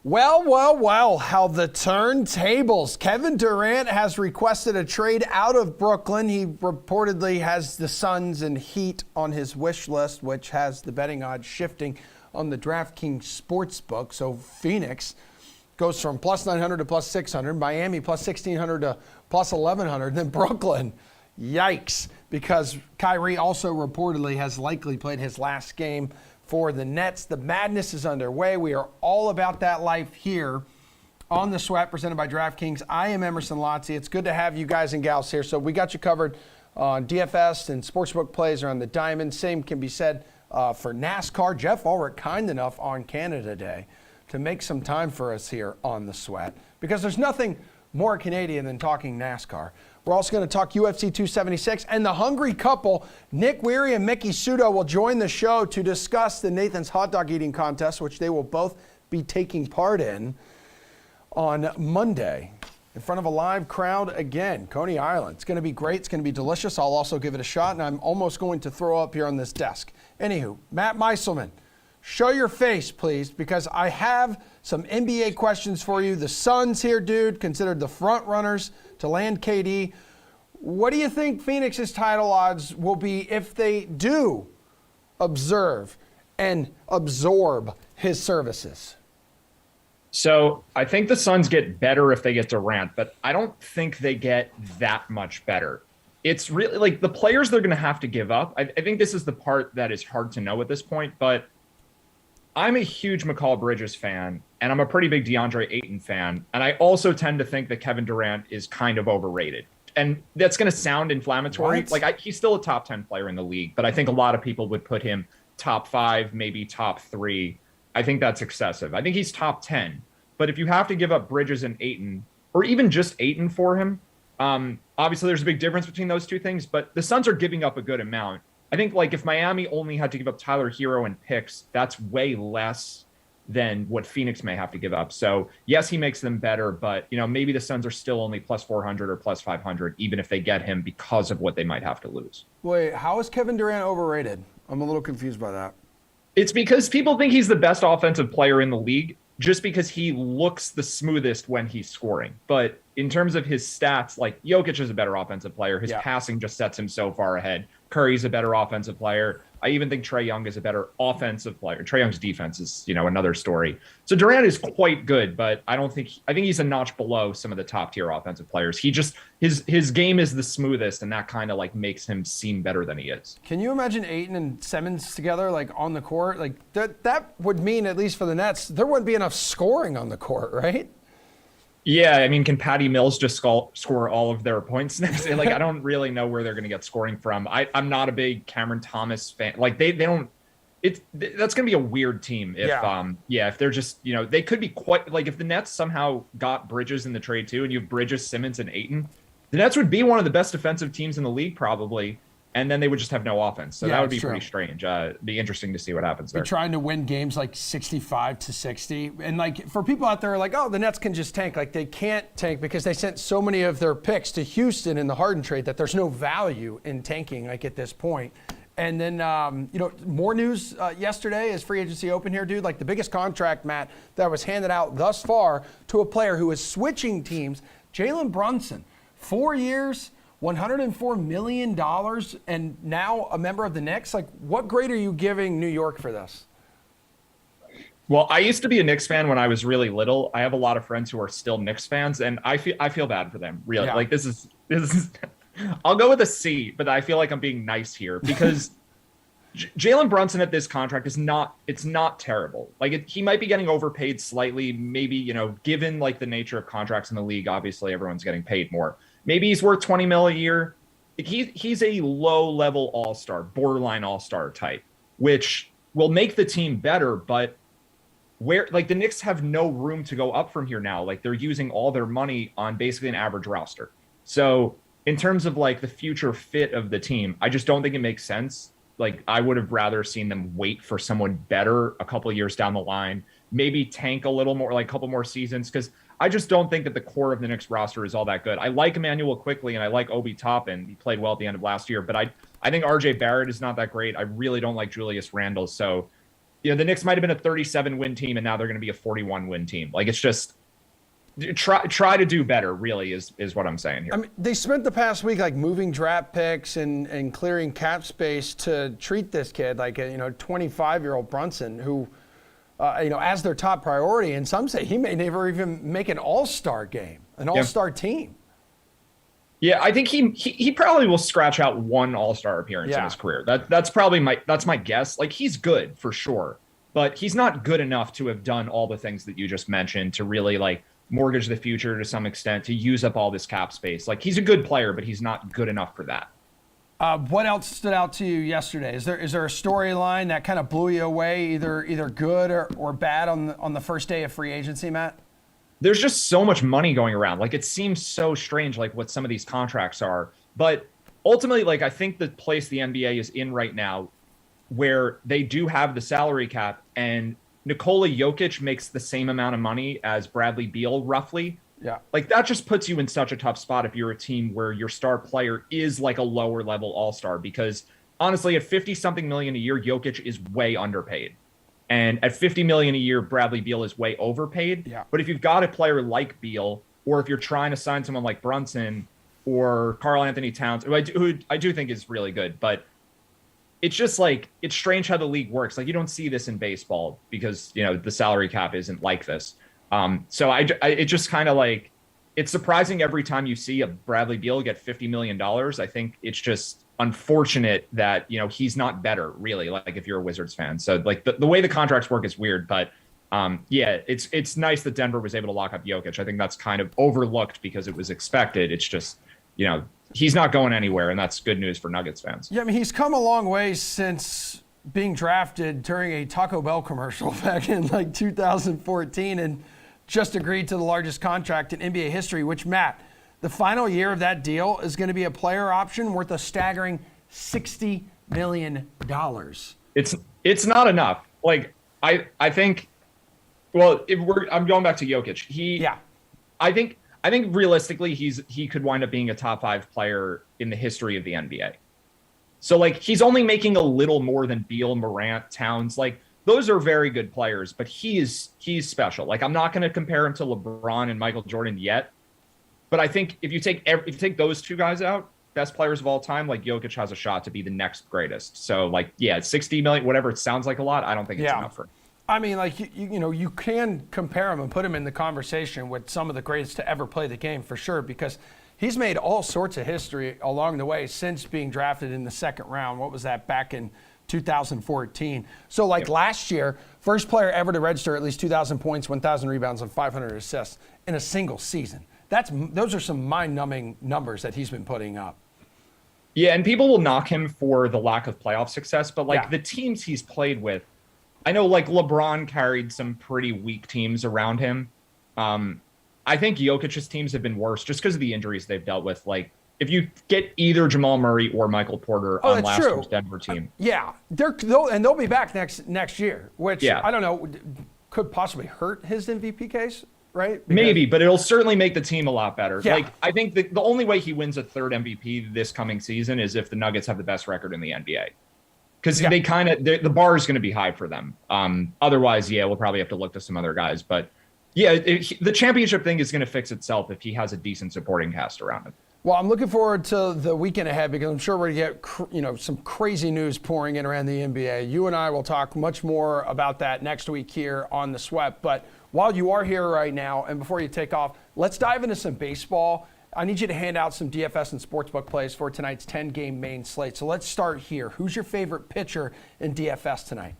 Well, how the turntables. Kevin Durant has requested a trade out of Brooklyn. He reportedly has the Suns and Heat on his wish list, which has the betting odds shifting on the DraftKings sportsbook. So Phoenix goes from plus 900 to plus 600, Miami plus 1,600 to plus 1,100, then Brooklyn, yikes, because Kyrie also reportedly has likely played his last game for the Nets. The madness is underway. We are all about that life here on The Sweat, presented by DraftKings. I am Emerson Lotzi. It's good to have you guys and gals here. So we got you covered on DFS and sportsbook plays around the diamond. Same can be said for NASCAR. Jeff Ulrich, kind enough on Canada Day to make some time for us here on The Sweat, because there's nothing more Canadian than talking NASCAR. We're also going to talk UFC 276, and the hungry couple, Nick Weary and Mickey Sudo, will join the show to discuss the Nathan's Hot Dog Eating Contest, which they will both be taking part in on Monday in front of a live crowd again, Coney Island. It's going to be great. It's going to be delicious. I'll also give it a shot, and I'm almost going to throw up here on this desk. Anywho, Matt Meiselman, show your face, please, because I have some NBA questions for you. The Suns here, dude, considered the front runners to land KD. What do you think Phoenix's title odds will be if they do observe and absorb his services? So I think the Suns get better if they get Durant, but I don't think they get that much better. It's really like the players they're going to have to give up. I think this is the part that is hard to know at this point, but I'm a huge Mikal Bridges fan, and I'm a pretty big DeAndre Ayton fan. And I also tend to think that Kevin Durant is kind of overrated. And that's going to sound inflammatory. What? He's still a top 10 player in the league, but I think a lot of people would put him top 5, maybe top 3. I think that's excessive. I think he's top 10. But if you have to give up Bridges and Ayton, or even just Ayton for him, obviously there's a big difference between those two things, but the Suns are giving up a good amount. I think like if Miami only had to give up Tyler Hero and picks, that's way less than what Phoenix may have to give up. So yes, he makes them better, but maybe the Suns are still only plus 400 or plus 500, even if they get him because of what they might have to lose. Wait, how is Kevin Durant overrated? I'm a little confused by that. It's because people think he's the best offensive player in the league just because he looks the smoothest when he's scoring. But in terms of his stats, like Jokic is a better offensive player. His passing just sets him so far ahead. Curry's a better offensive player. I even think Trae Young is a better offensive player. Trae Young's defense is, another story. So Durant is quite good, but I think he's a notch below some of the top tier offensive players. He just, his game is the smoothest, and that kind of like makes him seem better than he is. Can you imagine Ayton and Simmons together, like on the court? Like that would mean, at least for the Nets, there wouldn't be enough scoring on the court, right? Yeah, I mean, can Patty Mills just score all of their points next? Like, I don't really know where they're going to get scoring from. I'm not a big Cameron Thomas fan. Like, they don't. That's going to be a weird team if they're just they could be quite like if the Nets somehow got Bridges in the trade too, and you have Bridges, Simmons, and Ayton, the Nets would be one of the best defensive teams in the league probably. And then they would just have no offense. So that would be pretty strange. It'd be interesting to see what happens there. They're trying to win games like 65-60. And like for people out there like, oh, the Nets can just tank. Like they can't tank because they sent so many of their picks to Houston in the Harden trade that there's no value in tanking like at this point. And then, more news yesterday as free agency open here, dude. Like the biggest contract, Matt, that was handed out thus far to a player who is switching teams, Jalen Brunson. 4 years, $104 million, and now a member of the Knicks. Like, what grade are you giving New York for this? Well, I used to be a Knicks fan when I was really little. I have a lot of friends who are still Knicks fans, and I feel bad for them. Really, like this is. I'll go with a C, but I feel like I'm being nice here because Jalen Brunson at this contract is not. It's not terrible. Like he might be getting overpaid slightly. Maybe given like the nature of contracts in the league, obviously everyone's getting paid more. Maybe he's worth $20 million a year. He's a low-level all-star, borderline all-star type, which will make the team better. But where like the Knicks have no room to go up from here now. Like they're using all their money on basically an average roster. So in terms of like the future fit of the team, I just don't think it makes sense. Like I would have rather seen them wait for someone better a couple of years down the line, maybe tank a little more, like a couple more seasons, because I just don't think that the core of the Knicks roster is all that good. I like Emmanuel Quickley and I like Obi Toppin. He played well at the end of last year, but I think RJ Barrett is not that great. I really don't like Julius Randle. So The Knicks might have been a 37 win team, and now they're going to be a 41 win team. Like, it's just try to do better. Really, is what I'm saying here. I mean, they spent the past week like moving draft picks and clearing cap space to treat this kid like a 25-year-old Brunson who. As their top priority, and some say he may never even make an all-star game, an all-star team. Yeah, I think he probably will scratch out one all-star appearance in his career. That's probably my guess. Like, he's good for sure, but he's not good enough to have done all the things that you just mentioned to really like mortgage the future to some extent, to use up all this cap space. Like, he's a good player, but he's not good enough for that. What else stood out to you yesterday? Is there a storyline that kind of blew you away, either good or bad on the first day of free agency, Matt? There's just so much money going around. Like, it seems so strange, like what some of these contracts are. But ultimately, like, I think the place the NBA is in right now, where they do have the salary cap, and Nikola Jokic makes the same amount of money as Bradley Beal, roughly. Yeah. Like, that just puts you in such a tough spot if you're a team where your star player is like a lower level all-star, because honestly, at 50 something million a year, Jokic is way underpaid. And at 50 million a year, Bradley Beal is way overpaid. Yeah. But if you've got a player like Beal, or if you're trying to sign someone like Brunson or Karl Anthony Towns, who I do think is really good, but it's just like, it's strange how the league works. Like, you don't see this in baseball because, the salary cap isn't like this. So it just kind of like, it's surprising every time you see a Bradley Beal get $50 million. I think it's just unfortunate that, he's not better really, like if you're a Wizards fan. So like the way the contracts work is weird, but it's nice that Denver was able to lock up Jokic. I think that's kind of overlooked because it was expected. It's just, he's not going anywhere, and that's good news for Nuggets fans. Yeah, I mean, he's come a long way since being drafted during a Taco Bell commercial back in like 2014 and just agreed to the largest contract in NBA history, which, Matt, the final year of that deal is going to be a player option worth a staggering $60 million. It's not enough. Like, I think, well, I'm going back to Jokic. I think realistically he could wind up being a top 5 player in the history of the NBA. So like, he's only making a little more than Beal, Morant, Towns. Like, those are very good players, but he's special. Like, I'm not going to compare him to LeBron and Michael Jordan yet, but I think if you take those two guys out, best players of all time, like, Jokic has a shot to be the next greatest. So like, 60 million, whatever it sounds like a lot, I don't think it's enough for him. I mean, like, you can compare him and put him in the conversation with some of the greatest to ever play the game for sure, because he's made all sorts of history along the way since being drafted in the second round. What was that, back in 2014? So like last year, first player ever to register at least 2,000 points, 1,000 rebounds, and 500 assists in a single season. Those are some mind-numbing numbers that he's been putting up. Yeah, and people will knock him for the lack of playoff success, but like the teams he's played with, I know like LeBron carried some pretty weak teams around him. I think Jokic's teams have been worse just because of the injuries they've dealt with. Like, if you get either Jamal Murray or Michael Porter on last year's Denver team. Yeah, they'll be back next year, which I don't know, could possibly hurt his MVP case, right? Maybe, but it'll certainly make the team a lot better. Yeah. Like, I think the only way he wins a third MVP this coming season is if the Nuggets have the best record in the NBA. Because they the bar is going to be high for them. Otherwise, we'll probably have to look to some other guys. But the championship thing is going to fix itself if he has a decent supporting cast around him. Well, I'm looking forward to the weekend ahead because I'm sure we're going to get some crazy news pouring in around the NBA. You and I will talk much more about that next week here on The Sweat. But while you are here right now, and before you take off, let's dive into some baseball. I need you to hand out some DFS and sportsbook plays for tonight's 10-game main slate. So let's start here. Who's your favorite pitcher in DFS tonight?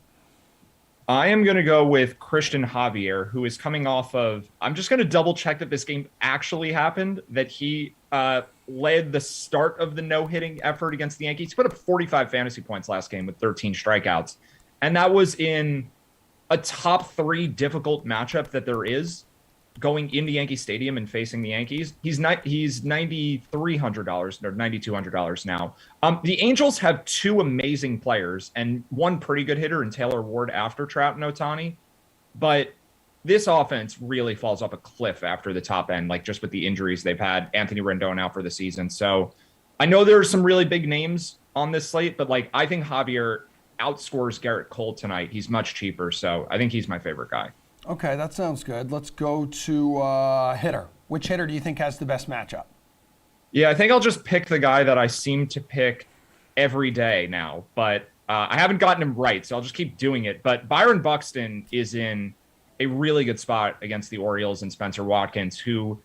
I am going to go with Christian Javier, who is coming off of, I'm just going to double check that this game actually happened, that he led the start of the no-hitting effort against the Yankees. He put up 45 fantasy points last game with 13 strikeouts. And that was in a top 3 difficult matchup that there is, going into Yankee Stadium and facing the Yankees. He's $9,300 or $9,200 now. The Angels have 2 amazing players and one pretty good hitter in Taylor Ward after Trout and Ohtani. But this offense really falls off a cliff after the top end, like just with the injuries they've had. Anthony Rendon out for the season. So I know there are some really big names on this slate, but like, I think Javier outscores Garrett Cole tonight. He's much cheaper, so I think he's my favorite guy. Okay, that sounds good. Let's go to hitter. Which hitter do you think has the best matchup? Yeah, I think I'll just pick the guy that I seem to pick every day now, but I haven't gotten him right, so I'll just keep doing it. But Byron Buxton is in a really good spot against the Orioles and Spencer Watkins, who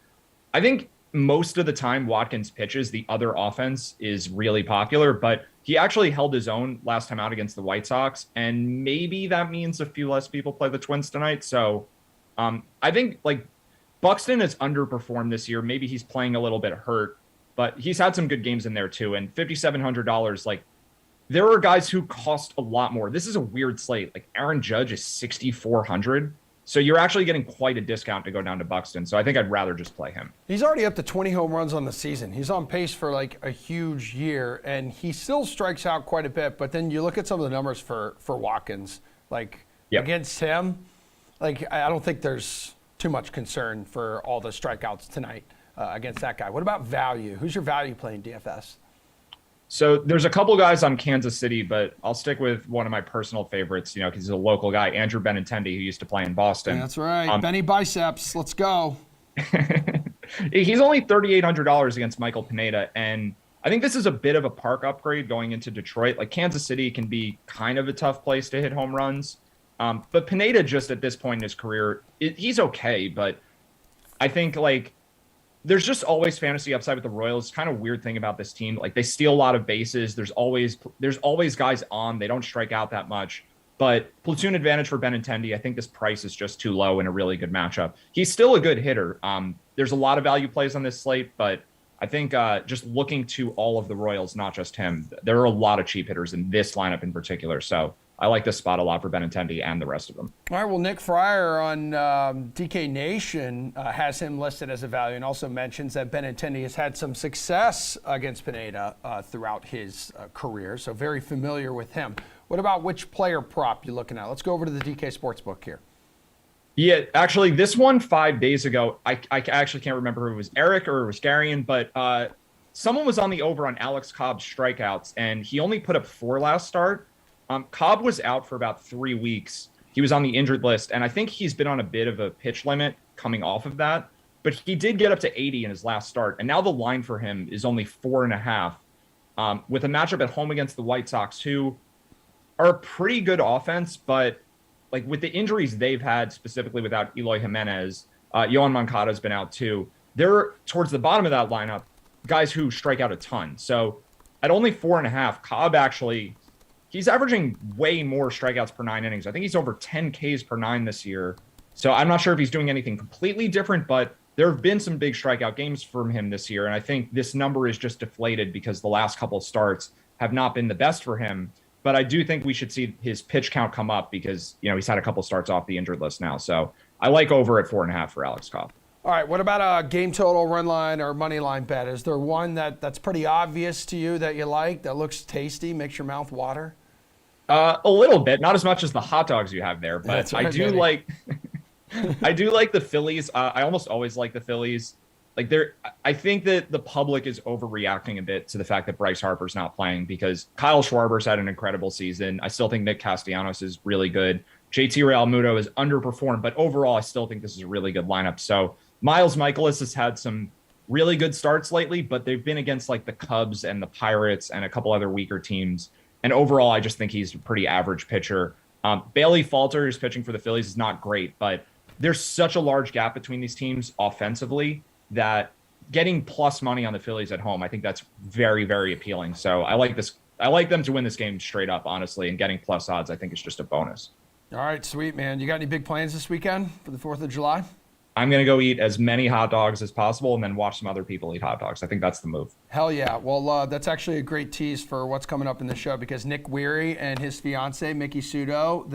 I think most of the time Watkins pitches, the other offense is really popular, but he actually held his own last time out against the White Sox, and maybe that means a few less people play the Twins tonight. So I think like Buxton has underperformed this year. Maybe he's playing a little bit hurt, but he's had some good games in there too. And $5,700, like there are guys who cost a lot more. This is a weird slate. Like Aaron Judge is 6,400. So you're actually getting quite a discount to go down to Buxton. So I think I'd rather just play him. He's already up to 20 home runs on the season. He's on pace for like a huge year, and he still strikes out quite a bit. But then you look at some of the numbers for Watkins, like against him, like I don't think there's too much concern for all the strikeouts tonight against that guy. What about value? Who's your value playing DFS? So there's a couple guys on Kansas City, but I'll stick with one of my personal favorites, because he's a local guy, Andrew Benintendi, who used to play in Boston. Yeah, that's right. Benny Biceps. Let's go. He's only $3,800 against Michael Pineda, and I think this is a bit of a park upgrade going into Detroit. Like Kansas City can be kind of a tough place to hit home runs, but Pineda just at this point in his career, he's okay, but I think like there's just always fantasy upside with the Royals. It's kind of weird thing about this team. Like they steal a lot of bases. There's always guys on. They don't strike out that much. But platoon advantage for Benintendi. I think this price is just too low in a really good matchup. He's still a good hitter. There's a lot of value plays on this slate, but I think just looking to all of the Royals, not just him, there are a lot of cheap hitters in this lineup in particular. So I like this spot a lot for Benintendi and the rest of them. All right, well, Nick Fryer on DK Nation has him listed as a value and also mentions that Benintendi has had some success against Pineda throughout his career, so very familiar with him. What about which player prop you're looking at? Let's go over to the DK Sportsbook here. Yeah, actually, this one 5 days ago, I actually can't remember if it was Eric or it was Garion, but someone was on the over on Alex Cobb's strikeouts, and he only put up 4 last start. Cobb was out for about 3 weeks. He was on the injured list, and I think he's been on a bit of a pitch limit coming off of that. But he did get up to 80 in his last start, and now the line for him is only 4.5. With a matchup at home against the White Sox, who are a pretty good offense, but like with the injuries they've had, specifically without Eloy Jimenez, Yohan Moncada's been out too. They're towards the bottom of that lineup, guys who strike out a ton. So at only 4.5, Cobb actually. He's averaging way more strikeouts per 9 innings. I think he's over 10 Ks per 9 this year. So I'm not sure if he's doing anything completely different, but there have been some big strikeout games from him this year. And I think this number is just deflated because the last couple of starts have not been the best for him. But I do think we should see his pitch count come up because, he's had a couple starts off the injured list now. So I like over at 4.5 for Alex Cobb. All right, what about a game total, run line, or money line bet? Is there one that's pretty obvious to you that you like, that looks tasty, makes your mouth water? A little bit, not as much as the hot dogs you have there, but right, I do like I do like the Phillies. I almost always like the Phillies. Like I think that the public is overreacting a bit to the fact that Bryce Harper's not playing because Kyle Schwarber's had an incredible season. I still think Nick Castellanos is really good. JT Realmuto has underperformed, but overall, I still think this is a really good lineup. So Miles Michaelis has had some really good starts lately, but they've been against like the Cubs and the Pirates and a couple other weaker teams. And overall, I just think he's a pretty average pitcher. Bailey Falter, who's pitching for the Phillies, is not great, but there's such a large gap between these teams offensively that getting plus money on the Phillies at home, I think that's very, very appealing. So I like this. I like them to win this game straight up, honestly, and getting plus odds, I think is just a bonus. All right, sweet, man. You got any big plans this weekend for the 4th of July? I'm going to go eat as many hot dogs as possible and then watch some other people eat hot dogs. I think that's the move. Hell yeah. Well, that's actually a great tease for what's coming up in the show because Nick Weary and his fiance, Mickey Sudo,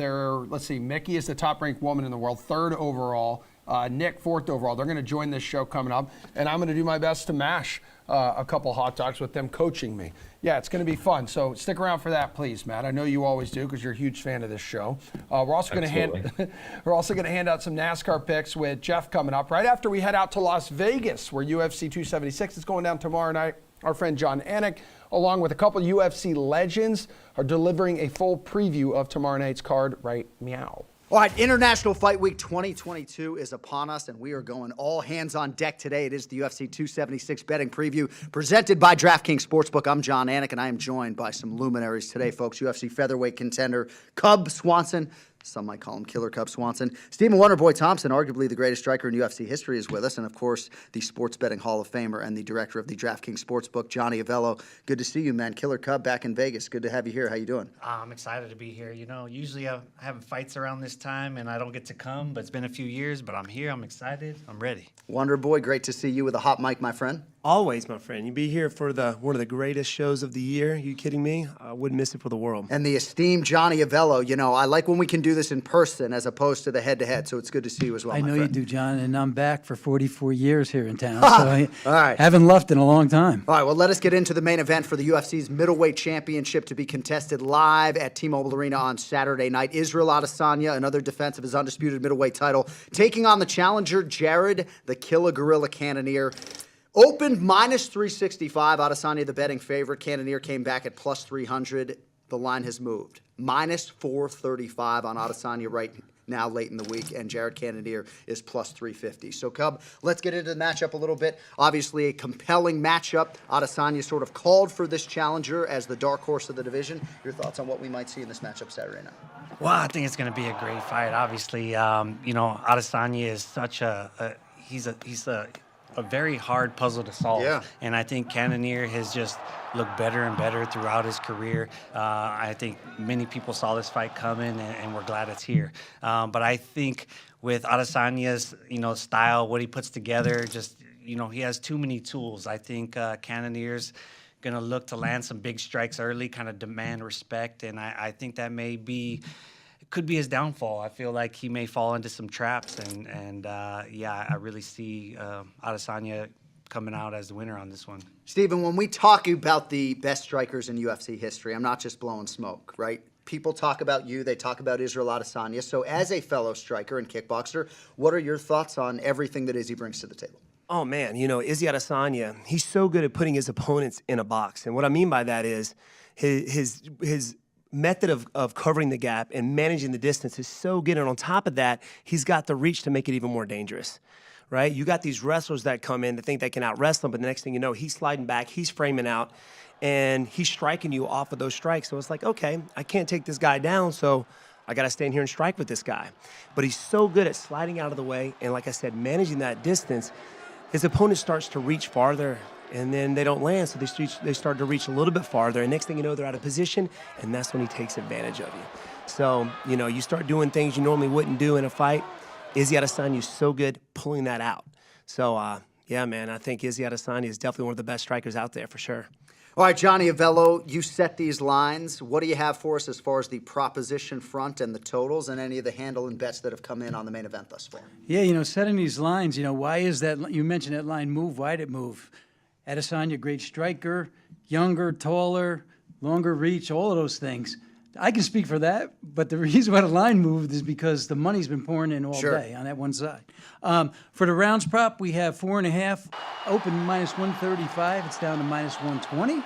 Mickey is the top-ranked woman in the world, 3rd overall. Nick, 4th overall. They're going to join this show coming up, and I'm going to do my best to mash a couple hot dogs with them coaching me. Yeah, it's going to be fun. So stick around for that, please, Matt. I know you always do because you're a huge fan of this show. We're also going to hand out some NASCAR picks with Jeff coming up right after we head out to Las Vegas, where UFC 276 is going down tomorrow night. Our friend John Anik along with a couple UFC legends, are delivering a full preview of tomorrow night's card right meow. All right, International Fight Week 2022 is upon us, and we are going all hands on deck today. It is the UFC 276 betting preview presented by DraftKings Sportsbook. I'm John Anik, and I am joined by some luminaries today, folks. UFC featherweight contender Cub Swanson. Some might call him Killer Cub Swanson. Stephen Wonderboy Thompson, arguably the greatest striker in UFC history, is with us. And, of course, the sports betting Hall of Famer and the director of the DraftKings Sportsbook, Johnny Avello. Good to see you, man. Killer Cub back in Vegas. Good to have you here. How you doing? I'm excited to be here. You know, usually I have fights around this time, and I don't get to come. But it's been a few years, but I'm here. I'm excited. I'm ready. Wonderboy, great to see you with a hot mic, my friend. Always, my friend. You'd be here for one of the greatest shows of the year. You kidding me? I wouldn't miss it for the world. And the esteemed Johnny Avello. You know, I like when we can do this in person as opposed to the head-to-head, so it's good to see you as well, I my know friend. you do, John, and I'm back for 44 years here in town, so I All right. haven't left in a long time. All right, well, let us get into the main event for the UFC's middleweight championship to be contested live at T-Mobile Arena on Saturday night. Israel Adesanya, another defense of his undisputed middleweight title, taking on the challenger, Jared the Killer Gorilla Cannonier. Opened minus 365. Adesanya, the betting favorite. Cannonier came back at plus 300. The line has moved. Minus 435 on Adesanya right now late in the week, and Jared Cannonier is plus 350. So, Cub, let's get into the matchup a little bit. Obviously, a compelling matchup. Adesanya sort of called for this challenger as the dark horse of the division. Your thoughts on what we might see in this matchup Saturday night? Well, I think it's going to be a great fight. Obviously, you know, Adesanya is such he's a very hard puzzle to solve. Yeah. And I think Cannonier has just looked better and better throughout his career. I think many people saw this fight coming, and we're glad it's here. But I think with Adesanya's, you know, style, what he puts together, just, you know, he has too many tools. I think Cannonier's going to look to land some big strikes early, kind of demand respect, and I think that could be his downfall. I feel like he may fall into some traps, and yeah, I really see Adesanya coming out as the winner on this one. Stephen, when we talk about the best strikers in UFC history, I'm not just blowing smoke, right? People talk about you, they talk about Israel Adesanya. So as a fellow striker and kickboxer, what are your thoughts on everything that Izzy brings to the table? Oh, man, you know, Izzy Adesanya, he's so good at putting his opponents in a box. And what I mean by that is his method of covering the gap and managing the distance is so good. And on top of that, he's got the reach to make it even more dangerous, right? You got these wrestlers that come in that think they can out-wrestle him, but the next thing you know, he's sliding back, he's framing out, and he's striking you off of those strikes. So it's like, okay, I can't take this guy down, so I got to stand here and strike with this guy. But he's so good at sliding out of the way and, like I said, managing that distance. His opponent starts to reach farther, and then they don't land, so they start to reach a little bit farther, and next thing you know, they're out of position, and that's when he takes advantage of you. So, you know, you start doing things you normally wouldn't do in a fight. Izzy Adesanya is so good pulling that out. So, yeah, man, I think Izzy Adesanya is definitely one of the best strikers out there for sure. All right, Johnny Avello, you set these lines. What do you have for us as far as the proposition front and the totals and any of the handle and bets that have come in on the main event thus far? Yeah, you know, setting these lines, you know, why is that? You mentioned that line move. Why did it move? Adesanya, great striker, younger, taller, longer reach, all of those things. I can speak for that, but the reason why the line moved is because the money's been pouring in all day on that one side. For the rounds prop, we have 4.5, open minus 135. It's down to minus 120.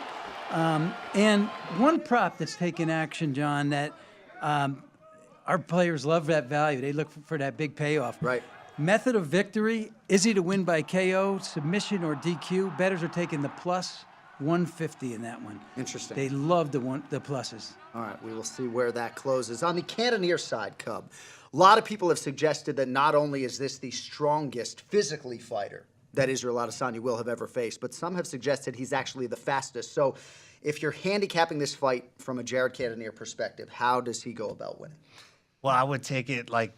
And one prop that's taken action, John, that our players love that value. They look for that big payoff. Right. Method of victory, is he to win by KO, submission, or DQ? Bettors are taking the plus 150 in that one. Interesting. They love the pluses. All right, we will see where that closes. On the Cannonier side, Cub, a lot of people have suggested that not only is this the strongest physically fighter that Israel Adesanya will have ever faced, but some have suggested he's actually the fastest. So if you're handicapping this fight from a Jared Cannonier perspective, how does he go about winning? Well, I would take it like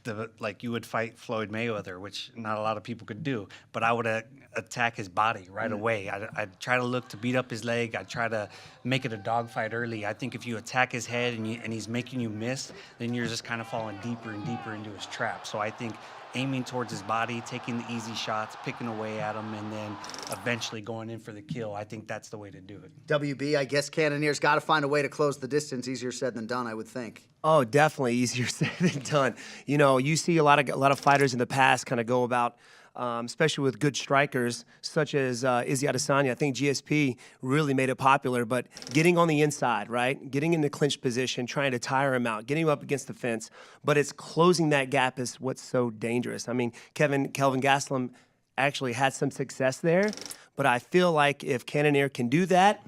you would fight Floyd Mayweather, which not a lot of people could do. But I would attack his body right away. I'd try to look to beat up his leg. I'd try to make it a dogfight early. I think if you attack his head and he's making you miss, then you're just kind of falling deeper and deeper into his trap. So I think aiming towards his body, taking the easy shots, picking away at him, and then eventually going in for the kill. I think that's the way to do it. WB, I guess Cannonier's got to find a way to close the distance. Easier said than done, I would think. Oh, definitely easier said than done. You know, you see a lot of fighters in the past kind of go about especially with good strikers such as Izzy Adesanya. I think GSP really made it popular, but getting on the inside, right? Getting in the clinch position, trying to tire him out, getting him up against the fence, but it's closing that gap is what's so dangerous. I mean, Kelvin Gastelum actually had some success there, but I feel like if Cannonier can do that,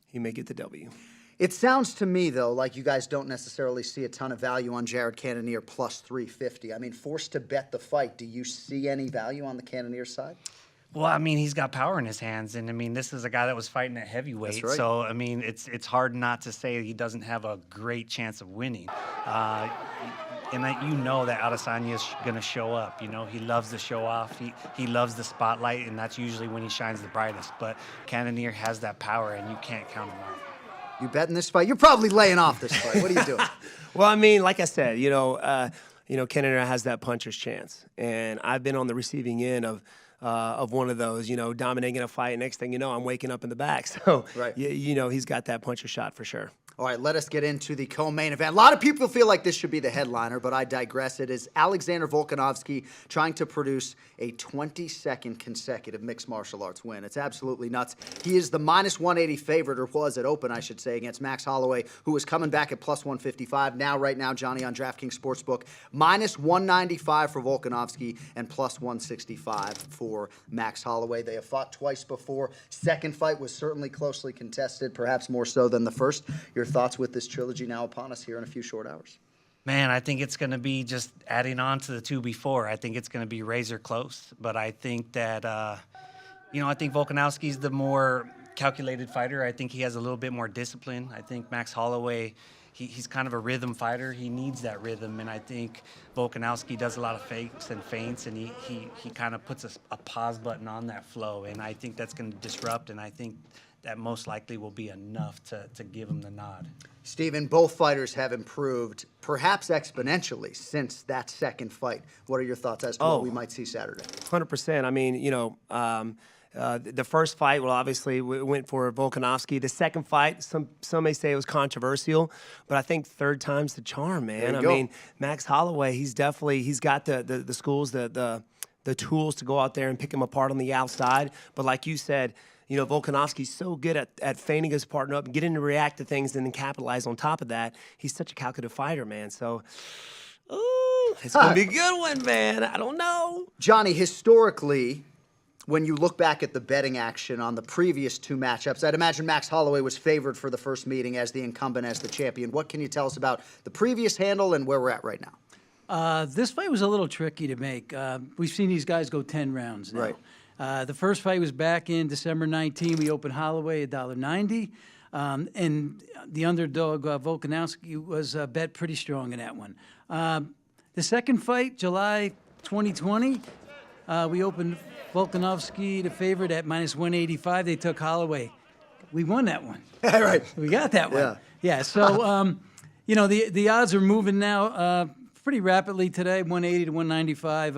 he may get the W. It sounds to me, though, like you guys don't necessarily see a ton of value on Jared Cannonier plus 350. I mean, forced to bet the fight, do you see any value on the Cannonier side? Well, I mean, he's got power in his hands, and I mean, this is a guy that was fighting at heavyweight. That's right. So, I mean, it's hard not to say he doesn't have a great chance of winning. You know that Adesanya is going to show up. You know, he loves to show off. He loves the spotlight, and that's usually when he shines the brightest. But Cannonier has that power, and you can't count him out. You betting this fight? You're probably laying off this fight. What are you doing? Well, I mean, like I said, Cannonier has that puncher's chance, and I've been on the receiving end of one of those, dominating a fight. Next thing you know, I'm waking up in the back. So, right. He's got that puncher shot for sure. All right, let us get into the co-main event. A lot of people feel like this should be the headliner, but I digress. It is Alexander Volkanovski trying to produce a 22nd consecutive mixed martial arts win. It's absolutely nuts. He is the minus 180 favorite, or was at open, I should say, against Max Holloway, who was coming back at plus 155. Right now, Johnny, on DraftKings Sportsbook, minus 195 for Volkanovski and plus 165 for Max Holloway. They have fought twice before. Second fight was certainly closely contested, perhaps more so than the first. Your thoughts with this trilogy now upon us here in a few short hours? Man, I think it's going to be just adding on to the two before. I think it's going to be razor close. But I think that, I think Volkanovski's the more calculated fighter. I think he has a little bit more discipline. I think Max Holloway, he's kind of a rhythm fighter. He needs that rhythm. And I think Volkanovski does a lot of fakes and feints, and he kind of puts a pause button on that flow. And I think that's going to disrupt, and I think that most likely will be enough to give him the nod. Steven, both fighters have improved, perhaps exponentially, since that second fight. What are your thoughts as to what we might see Saturday? 100%. I mean, the first fight, well, obviously, went for Volkanovski. The second fight, some may say it was controversial, but I think third time's the charm, man. I mean, Max Holloway, he's got the schools, the tools to go out there and pick him apart on the outside. But like you said, Volkanovski's so good at feigning his partner up, getting to react to things, and then capitalize on top of that. He's such a calculative fighter, man. So, it's going to be a good one, man. I don't know. Johnny, historically, when you look back at the betting action on the previous two matchups, I'd imagine Max Holloway was favored for the first meeting as the incumbent, as the champion. What can you tell us about the previous handle and where we're at right now? This fight was a little tricky to make. We've seen these guys go 10 rounds now. Right. The first fight was back in December 19. We opened Holloway $1.90. And the underdog, Volkanovski, was bet pretty strong in that one. The second fight, July 2020, we opened Volkanovski, the favorite, at minus 185. They took Holloway. We won that one. Right. We got that one. Yeah. So, the odds are moving now pretty rapidly today, 180 to 195.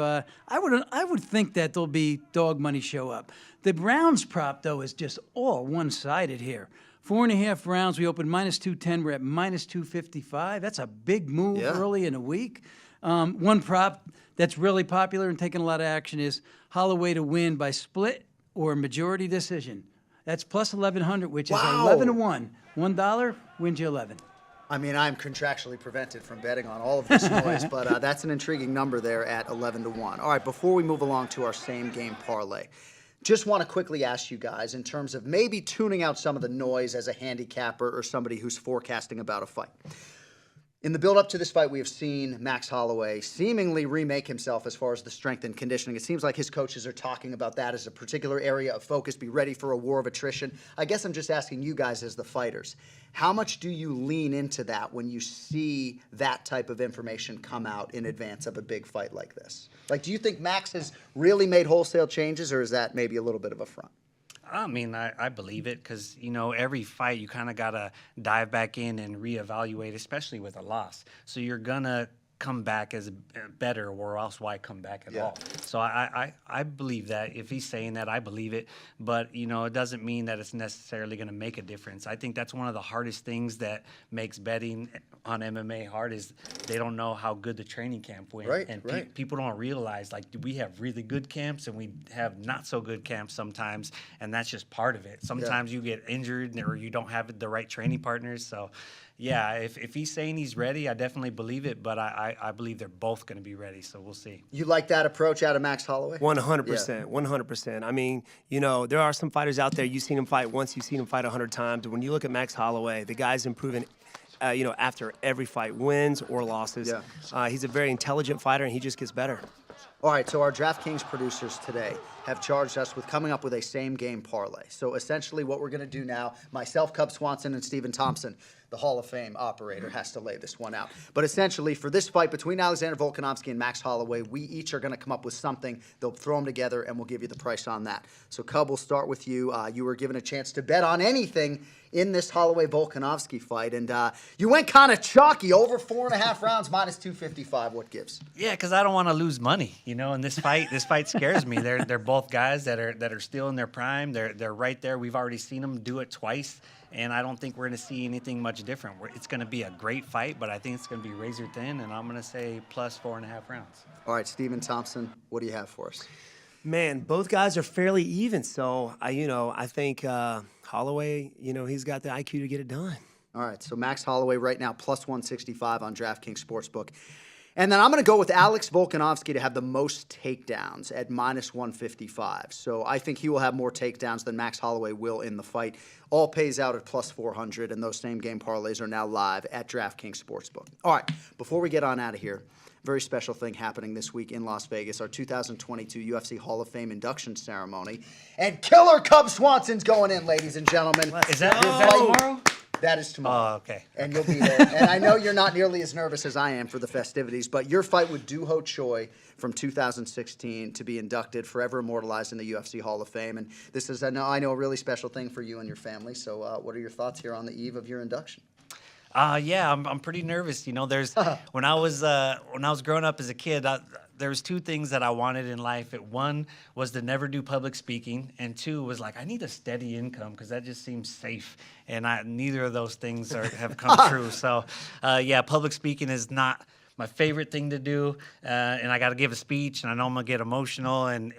I would think that there'll be dog money show up. The rounds prop, though, is just all one-sided here. 4.5 rounds. We opened minus 210. We're at minus 255. That's a big move early in a week. One prop that's really popular and taking a lot of action is Holloway to win by split or majority decision. That's plus 1,100, which is 11 to 1. $1 wins you 11. I mean, I'm contractually prevented from betting on all of this noise, but that's an intriguing number there at 11 to 1. All right, before we move along to our same game parlay, just want to quickly ask you guys in terms of maybe tuning out some of the noise as a handicapper or somebody who's forecasting about a fight. In the build-up to this fight, we have seen Max Holloway seemingly remake himself as far as the strength and conditioning. It seems like his coaches are talking about that as a particular area of focus, be ready for a war of attrition. I guess I'm just asking you guys as the fighters, how much do you lean into that when you see that type of information come out in advance of a big fight like this? Like, do you think Max has really made wholesale changes, or is that maybe a little bit of a front? I mean, I believe it because, every fight you kind of got to dive back in and reevaluate, especially with a loss. So you're going to come back as better, or else why come back at all? So I believe that. If he's saying that, I believe it. But, you know, it doesn't mean that it's necessarily going to make a difference. I think that's one of the hardest things that makes betting on MMA hard is they don't know how good the training camp went. Right, and right. People don't realize, like, we have really good camps and we have not so good camps sometimes, and that's just part of it. Sometimes you get injured or you don't have the right training partners. So, yeah, if he's saying he's ready, I definitely believe it, but I believe they're both going to be ready, so we'll see. You like that approach out of Max Holloway? 100%, 100%. I mean, you know, there are some fighters out there, you've seen him fight once, you've seen him fight 100 times. When you look at Max Holloway, the guy's improving, you know, after every fight, wins or losses. He's a very intelligent fighter, and he just gets better. All right, so our DraftKings producers today have charged us with coming up with a same-game parlay. So essentially what we're going to do now, myself, Cub Swanson, and Stephen Thompson, the Hall of Fame operator, has to lay this one out. But essentially, for this fight between Alexander Volkanovski and Max Holloway, we each are going to come up with something. They'll throw them together, and we'll give you the price on that. So, Cub, we'll start with you. You were given a chance to bet on anything in this Holloway-Volkanovski fight, and you went kind of chalky, over 4.5 rounds, minus 255. What gives? Yeah, because I don't want to lose money, you know. In this fight scares me. They're both guys that are still in their prime. They're right there. We've already seen them do it twice, and I don't think we're going to see anything much different. It's going to be a great fight, but I think it's going to be razor thin, and I'm going to say plus 4.5 rounds. All right, Stephen Thompson, what do you have for us? Man, both guys are fairly even, so I think Holloway, he's got the IQ to get it done. All right, so Max Holloway right now plus 165 on DraftKings Sportsbook. And then I'm going to go with Alex Volkanovski to have the most takedowns at minus 155. So I think he will have more takedowns than Max Holloway will in the fight. All pays out at plus 400, and those same-game parlays are now live at DraftKings Sportsbook. All right, before we get on out of here, very special thing happening this week in Las Vegas, our 2022 UFC Hall of Fame induction ceremony. And Killer Cub Swanson's going in, ladies and gentlemen. Is that tomorrow? That is tomorrow. Oh, okay. And you'll be there. And I know you're not nearly as nervous as I am for the festivities, but your fight with Doo Ho Choi from 2016 to be inducted, forever immortalized in the UFC Hall of Fame. And this is, I know, a really special thing for you and your family. So what are your thoughts here on the eve of your induction? Yeah, I'm pretty nervous. You know, when I was growing up as a kid, there was two things that I wanted in life. One was to never do public speaking, and two was like I need a steady income because that just seems safe. And neither of those things have come true. So, yeah, public speaking is not my favorite thing to do, and I got to give a speech, and I know I'm gonna get emotional, and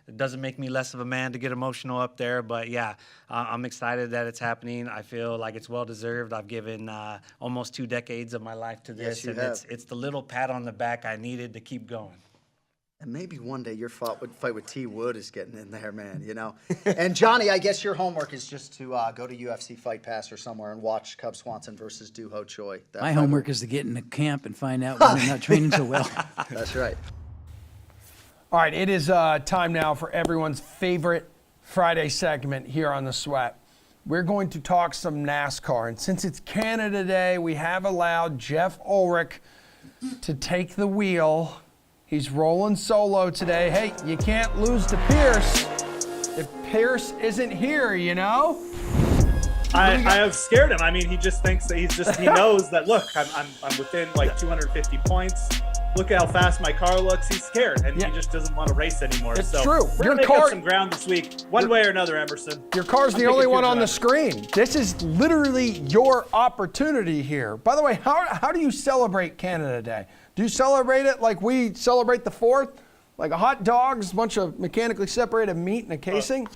it doesn't make me less of a man to get emotional up there, but yeah, I'm excited that it's happening. I feel like it's well deserved. I've given almost 2 decades of my life to this, and it's the little pat on the back I needed to keep going. And maybe one day your fight with T. Wood is getting in there, man, And Johnny, I guess your homework is just to go to UFC Fight Pass or somewhere and watch Cub Swanson versus Doo Ho Choi. My homework is to get in the camp and find out when I'm not training so well. That's right. All right, it is time now for everyone's favorite Friday segment here on The Sweat. We're going to talk some NASCAR, and since it's Canada Day, we have allowed Jeff Ulrich to take the wheel. He's rolling solo today. Hey, you can't lose to Pierce if Pierce isn't here, I have scared him. I mean, he just thinks that he knows that, look, I'm within like 250 points. Look at how fast my car looks. He's scared, and he just doesn't want to race anymore. It's so true. We're going to make up some ground this week, one way or another, Emerson. Your car's the only one on the screen. This is literally your opportunity here. By the way, how do you celebrate Canada Day? Do you celebrate it like we celebrate the 4th? Like a hot dogs, a bunch of mechanically separated meat in a casing?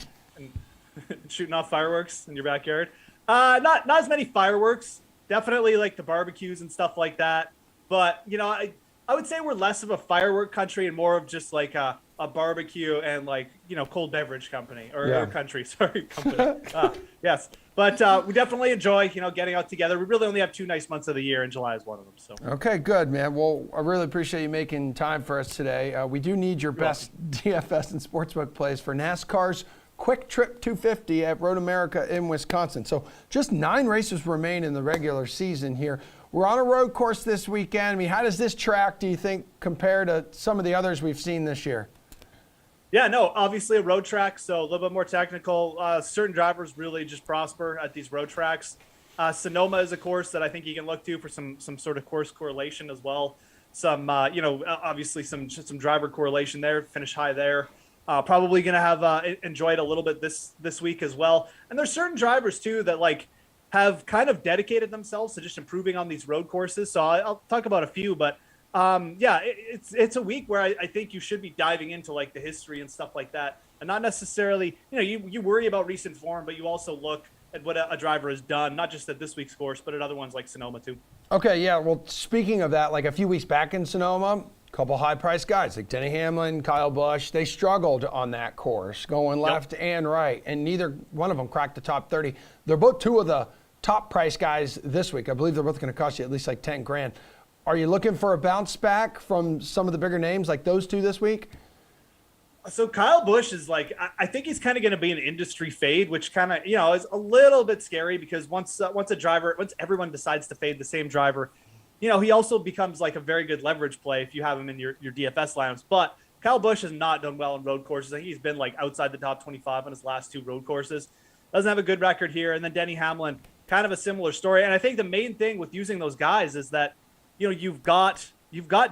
Shooting off fireworks in your backyard? Not as many fireworks. Definitely like the barbecues and stuff like that. But, I would say we're less of a firework country and more of just like a barbecue and cold beverage company or country. Sorry, company. Yes. But we definitely enjoy, getting out together. We really only have 2 nice months of the year, and July is one of them. So. Okay, good, man. Well, I really appreciate you making time for us today. We do need your best DFS and sportsbook plays for NASCAR's Quick Trip 250 at Road America in Wisconsin. So just 9 races remain in the regular season here. We're on a road course this weekend. I mean, how does this track, do you think, compare to some of the others we've seen this year? Yeah, no, obviously a road track, so a little bit more technical. Certain drivers really just prosper at these road tracks. Sonoma is a course that I think you can look to for some sort of course correlation as well. Some, obviously some driver correlation there, finish high there. Probably going to have enjoyed a little bit this week as well. And there's certain drivers too that like have kind of dedicated themselves to just improving on these road courses. So I'll talk about a few, but it's a week where I think you should be diving into like the history and stuff like that, and not necessarily, you worry about recent form, but you also look at what a driver has done, not just at this week's course, but at other ones like Sonoma too. Okay, yeah. Well, speaking of that, like a few weeks back in Sonoma, a couple high-priced guys like Denny Hamlin, Kyle Busch, they struggled on that course, going left and right, and neither one of them cracked the top 30. They're both two of the top-priced guys this week. I believe they're both going to cost you at least like 10 grand. Are you looking for a bounce back from some of the bigger names like those two this week? So Kyle Busch is like, I think he's kind of going to be an industry fade, which kind of, is a little bit scary because once everyone decides to fade the same driver, he also becomes like a very good leverage play if you have him in your DFS lineups. But Kyle Busch has not done well in road courses. I think he's been like outside the top 25 on his last two road courses. Doesn't have a good record here. And then Denny Hamlin, kind of a similar story. And I think the main thing with using those guys is that, you've got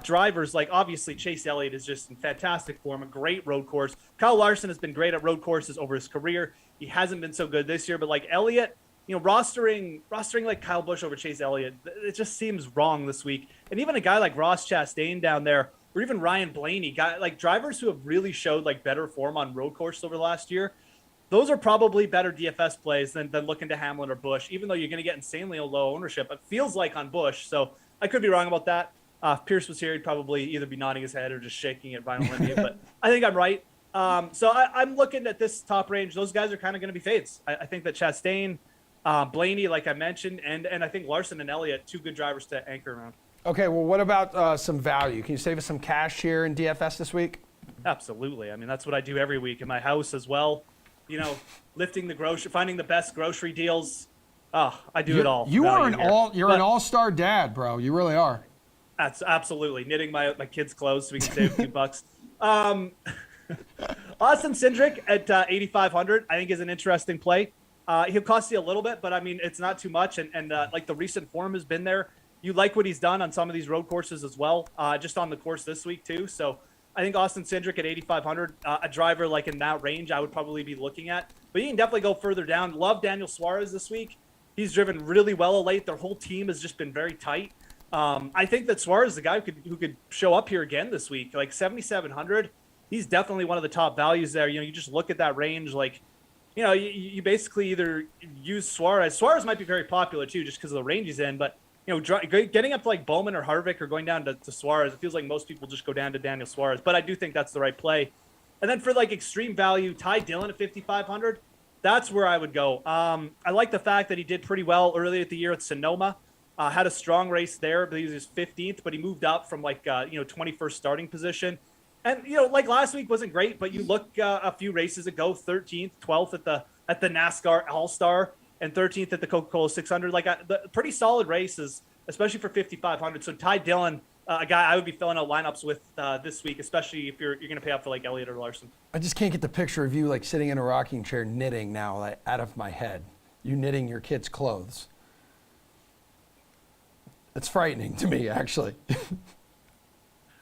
drivers like, obviously Chase Elliott is just in fantastic form, a great road course. Kyle Larson has been great at road courses over his career. He hasn't been so good this year, but like Elliott, rostering like Kyle Busch over Chase Elliott, it just seems wrong this week. And even a guy like Ross Chastain down there, or even Ryan Blaney, drivers who have really showed like better form on road courses over the last year, those are probably better DFS plays than looking to Hamlin or Busch, even though you're going to get insanely low ownership. It feels like on Busch, so I could be wrong about that. If Pierce was here, he'd probably either be nodding his head or just shaking at Vinyl India, but I think I'm right. So I'm looking at this top range. Those guys are kind of going to be fades. I think that Chastain, Blaney, like I mentioned, and I think Larson and Elliott, two good drivers to anchor around. Okay, well, what about some value? Can you save us some cash here in DFS this week? Absolutely. I mean, that's what I do every week in my house as well. Lifting the grocery, finding the best grocery deals. Oh, I do it all. You're an all-star dad, bro. You really are. That's absolutely knitting my kids' clothes so we can save a few bucks. Austin Cindric at 8,500, I think is an interesting play. He'll cost you a little bit, but I mean it's not too much, and like the recent form has been there. You like what he's done on some of these road courses as well, just on the course this week too. So I think Austin Cindric at 8,500, a driver like in that range, I would probably be looking at. But you can definitely go further down. Love Daniel Suarez this week. He's driven really well of late. Their whole team has just been very tight. I think that Suarez is the guy who could show up here again this week. Like 7,700, he's definitely one of the top values there. You just look at that range, like, you basically either use Suarez. Suarez might be very popular too, just because of the range he's in. But getting up to like Bowman or Harvick or going down to Suarez, it feels like most people just go down to Daniel Suarez. But I do think that's the right play. And then for like extreme value, Ty Dillon at 5,500. That's where I would go. I like the fact that he did pretty well early at the year at Sonoma. Had a strong race there, but he was 15th, but he moved up from like 21st starting position. And like last week wasn't great, but you look a few races ago, 13th, 12th at the NASCAR All-Star, and 13th at the Coca-Cola 600. Like pretty solid races, especially for 5,500. So Ty Dillon, a guy I would be filling out lineups with this week, especially if you're going to pay up for like Elliott or Larson. I just can't get the picture of you like sitting in a rocking chair knitting now, like, out of my head. You knitting your kids' clothes. It's frightening to me, actually.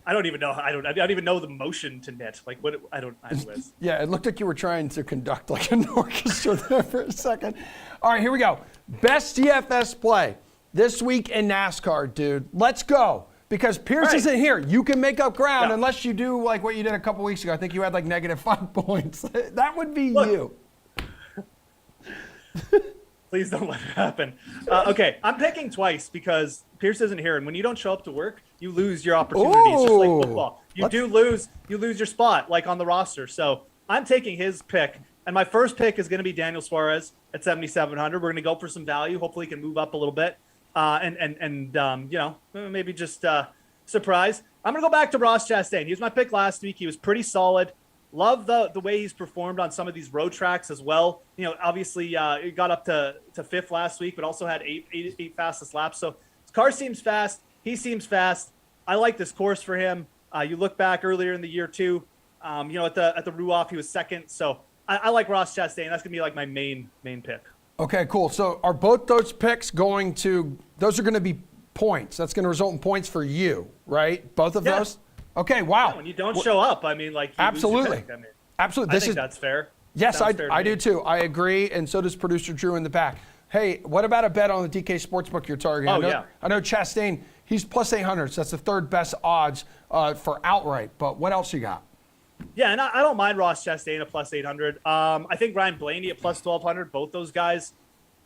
I don't even know. I don't even know the motion to knit. Like what? I don't. Anyways. Yeah, it looked like you were trying to conduct like an orchestra there for a second. All right, here we go. Best DFS play this week in NASCAR, dude. Let's go. Because Pierce isn't here. You can make up ground unless you do like what you did a couple weeks ago. I think you had like -5 points. That would be you. Please don't let it happen. Okay, I'm picking twice because Pierce isn't here, and when you don't show up to work, you lose your opportunity. It's just like football. You lose your spot, like on the roster. So I'm taking his pick, and my first pick is going to be Daniel Suarez at 7,700. We're going to go for some value. Hopefully, he can move up a little bit, maybe just surprise. I'm going to go back to Ross Chastain. He was my pick last week. He was pretty solid. Love the way he's performed on some of these road tracks as well. Obviously, he got up to 5th last week, but also had eight fastest laps. So his car seems fast. He seems fast. I like this course for him. You look back earlier in the year too. At the Ruoff, he was second. So I like Ross Chastain. That's gonna be like my main pick. Okay, cool. So are both those picks those are going to be points? That's going to result in points for you, right? Both of those? Okay, wow. Yeah, when you don't show up, I mean, like, you absolutely. lose your pick. I mean, Absolutely. I think that's fair. Yes, I Sounds fair to do me. too. I agree, and so does producer Drew in the back. Hey, what about a bet on the DK Sportsbook you're targeting? I know Chastain, he's plus 800, so that's the third best odds for outright, but what else you got? Yeah, and I don't mind Ross Chastain at plus 800. I think Ryan Blaney at plus 1200. Both those guys,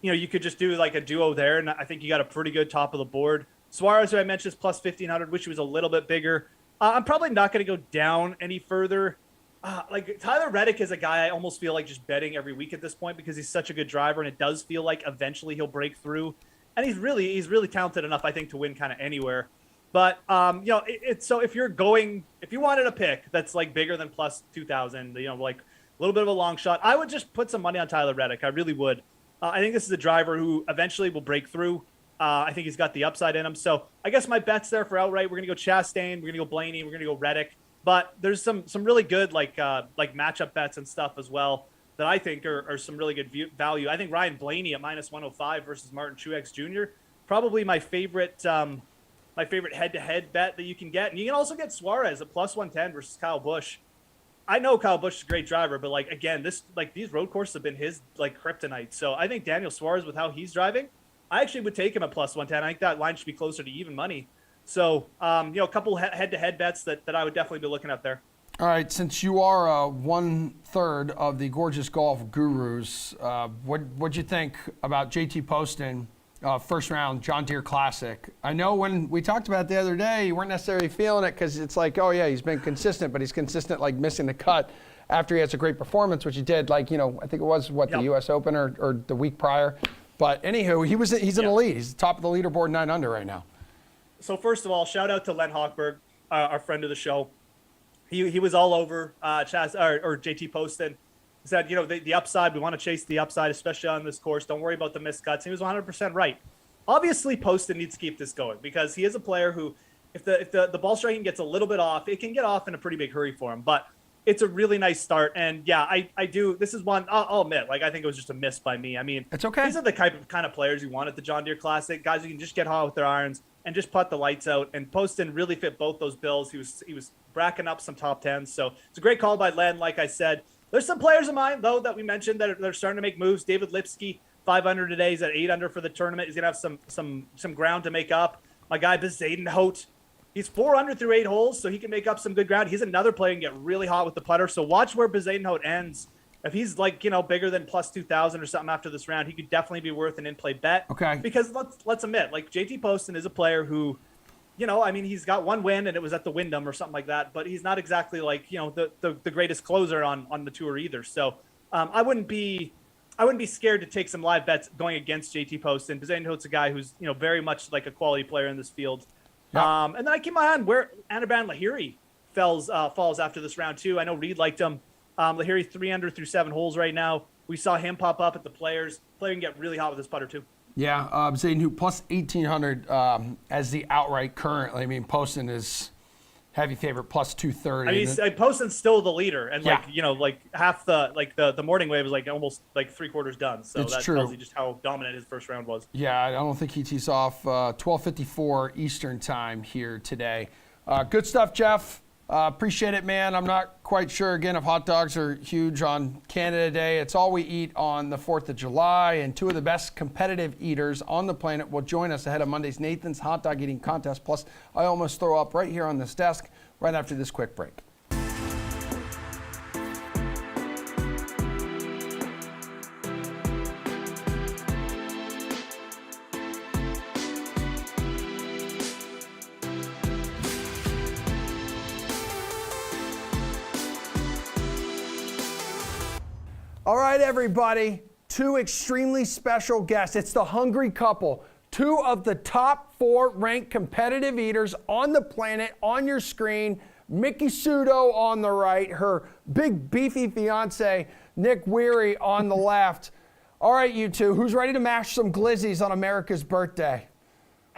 you could just do like a duo there, and I think you got a pretty good top of the board. Suarez, who I mentioned, is plus 1500, which was a little bit bigger. I'm probably not going to go down any further. Like Tyler Reddick is a guy I almost feel like just betting every week at this point because he's such a good driver, and it does feel like eventually he'll break through. And he's really talented enough, I think, to win kind of anywhere. But so if you wanted a pick that's like bigger than plus 2,000, like a little bit of a long shot, I would just put some money on Tyler Reddick. I really would. I think this is a driver who eventually will break through. I think he's got the upside in him. So I guess my bet's there for outright. We're gonna go Chastain, we're gonna go Blaney, we're gonna go Reddick. But there's some really good like matchup bets and stuff as well that I think are some really good value. I think Ryan Blaney at minus 105 versus Martin Truex Jr. probably my favorite head-to-head bet that you can get. And you can also get Suarez at plus 110 versus Kyle Busch. I know Kyle Busch is a great driver, but like again, these road courses have been his like kryptonite. So I think Daniel Suarez, with how he's driving, I actually would take him at plus 110. I think that line should be closer to even money. So, a couple head-to-head bets that I would definitely be looking at there. All right, since you are 1/3 of the Gorgeous Golf Gurus, what'd you think about JT Poston, first round John Deere Classic? I know when we talked about it the other day, you weren't necessarily feeling it because it's like, oh yeah, he's been consistent, but he's consistent like missing the cut after he has a great performance, which he did. Like, I think it was the U.S. Open or the week prior. But anywho, he's in the lead. He's the top of the leaderboard, 9 under right now. So first of all, shout out to Len Hochberg, our friend of the show. He was all over JT Poston. He said, the upside, we want to chase the upside, especially on this course. Don't worry about the missed cuts. He was 100% right. Obviously, Poston needs to keep this going because he is a player who, if the ball striking gets a little bit off, it can get off in a pretty big hurry for him. But it's a really nice start. And yeah, I do. This is one I'll admit, like I think it was just a miss by me. I mean, it's okay. These are the kind of players you want at the John Deere Classic, guys who can just get hot with their irons and just putt the lights out. And Poston really fit both those bills. He was bracking up some top tens. So it's a great call by Len. Like I said, there's some players of mine though that we mentioned that are starting to make moves. David Lipsky, 5 under today. He's at 8 under for the tournament. He's gonna have some ground to make up. My guy Bezaden Hout, he's 4 under through 8 holes, so he can make up some good ground. He's another player and get really hot with the putter. So watch where Bezaden Hout ends. If he's like, bigger than plus 2,000 or something after this round, he could definitely be worth an in-play bet. Okay. Because let's admit, like JT Poston is a player who, he's got one win and it was at the Wyndham or something like that, but he's not exactly like, the greatest closer on the tour either. So I wouldn't be scared to take some live bets going against JT Poston. Bezaden Hout's a guy who's, very much like a quality player in this field. Yeah. And then I keep my eye on where Anirban Lahiri falls after this round too. I know Reed liked him. Lahiri 3 under through 7 holes right now. We saw him pop up at the Players. Player can get really hot with his putter too. Yeah, Bezaden Hout plus 1,800 as the outright currently. I mean, Poston is heavy favorite plus 230. I mean, Poston's still the leader, and half the morning wave is like almost like 3/4 done. So that tells you just how dominant his first round was. Yeah, I don't think he tees off 12:54 Eastern time here today. Good stuff, Jeff. Appreciate it, man. I'm not quite sure, again, if hot dogs are huge on Canada Day. It's all we eat on the 4th of July, and 2 of the best competitive eaters on the planet will join us ahead of Monday's Nathan's Hot Dog Eating Contest. Plus, I almost throw up right here on this desk right after this quick break. All right, everybody, 2 extremely special guests. It's the Hungry Couple, 2 of the top 4 ranked competitive eaters on the planet on your screen. Mickey Sudo on the right, her big beefy fiance, Nick Weary on the left. All right, you 2, who's ready to mash some glizzies on America's birthday?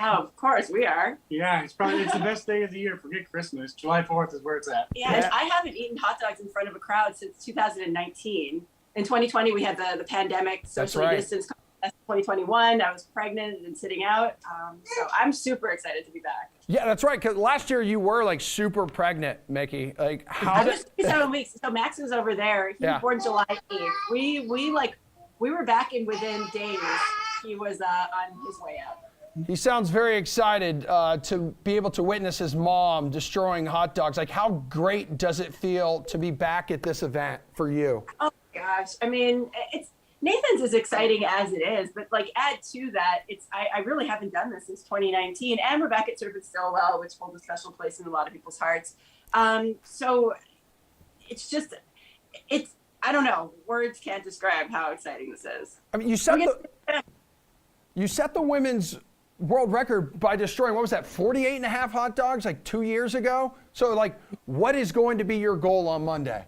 Oh, of course, we are. Yeah, it's the best day of the year. Forget Christmas. July 4th is where it's at. Yeah, and I haven't eaten hot dogs in front of a crowd since 2019. In 2020, we had the pandemic, socially distanced That's 2021. I was pregnant and sitting out. So I'm super excited to be back. Yeah, that's right. Because last year you were like super pregnant, Mickey. Like how? I was 7 weeks. So Max was over there. He was born July 8th. We were back in within days. He was on his way out. He sounds very excited to be able to witness his mom destroying hot dogs. Like, how great does it feel to be back at this event for you? Oh my gosh! I mean, it's Nathan's as exciting as it is, but like add to that, I really haven't done this since 2019, and we're back at Surf It Stillwell, which holds a special place in a lot of people's hearts. So it's just I don't know. Words can't describe how exciting this is. I mean, you set the women's world record by destroying, what was that, 48 and a half hot dogs like 2 years ago? So like, what is going to be your goal on Monday?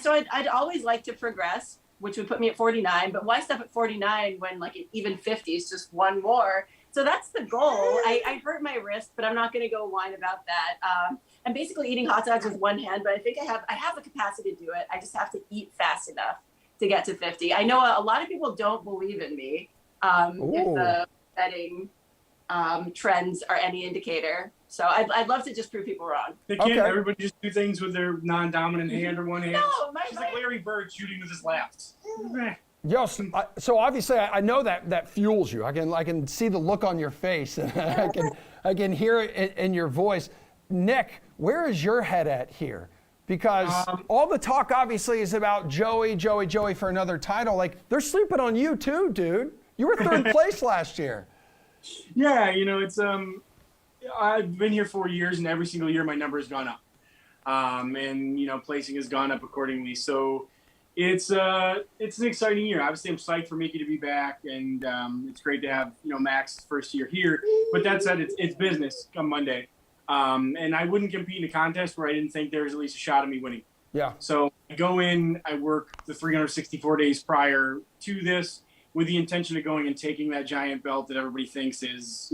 So I'd always like to progress, which would put me at 49, but why stop at 49 when like an even 50 is just one more? So that's the goal. I hurt my wrist, but I'm not going to go whine about that. I'm basically eating hot dogs with one hand, but I think I have the capacity to do it. I just have to eat fast enough to get to 50. I know a lot of people don't believe in me. If the betting trends are any indicator. So I'd love to just prove people wrong. They can't everybody just do things with their non-dominant hand or one hand? No, She's like Larry Bird shooting with his left. Yes. So obviously I know that fuels you. I can see the look on your face. I can hear it in your voice. Nick, where is your head at here? Because all the talk obviously is about Joey for another title. Like, they're sleeping on you too, dude. You were third place last year. Yeah, it's I've been here 4 years, and every single year my number has gone up, and placing has gone up accordingly. So it's an exciting year. Obviously, I'm psyched for Mickey to be back, and it's great to have Max's first year here. But that said, it's business come Monday, and I wouldn't compete in a contest where I didn't think there was at least a shot of me winning. Yeah. So I go in, I work the 364 days prior to this with the intention of going and taking that giant belt that everybody thinks is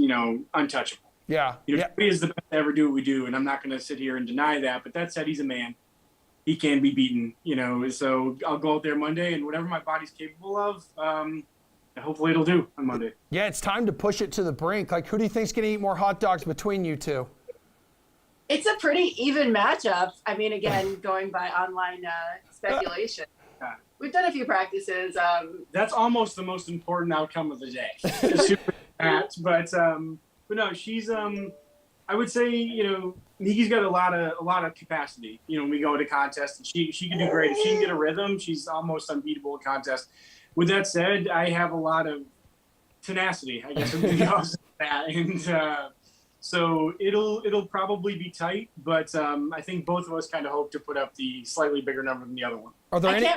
untouchable. Yeah. He is the best to ever do what we do, and I'm not going to sit here and deny that. But that said, he's a man. He can be beaten, So I'll go out there Monday, and whatever my body's capable of, hopefully it'll do on Monday. Yeah, it's time to push it to the brink. Like, who do you think's going to eat more hot dogs between you two? It's a pretty even matchup. I mean, again, going by online speculation. We've done a few practices. That's almost the most important outcome of the day. Super fat, but no, she's I would say Miki's got a lot of capacity. When we go to contests, and she can do great. If she can get a rhythm, she's almost unbeatable at contests. With that said, I have a lot of tenacity. I guess that, and so it'll probably be tight. But I think both of us kind of hope to put up the slightly bigger number than the other one. Are there any?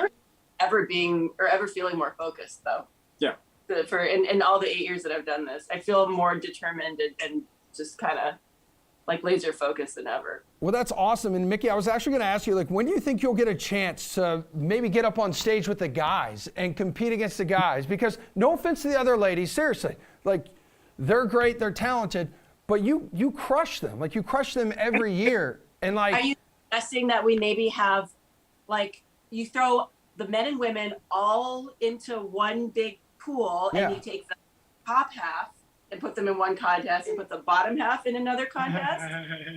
Ever feeling more focused though. Yeah. In all the 8 years that I've done this, I feel more determined and just kind of like laser focused than ever. Well, that's awesome. And Mickey, I was actually going to ask you, like, when do you think you'll get a chance to maybe get up on stage with the guys and compete against the guys? Because no offense to the other ladies, seriously, like, they're great, they're talented, but you crush them. Like, you crush them every year. And like, are you suggesting that we maybe have, like, you throw the men and women all into one big pool, and you take the top half and put them in one contest and put the bottom half in another contest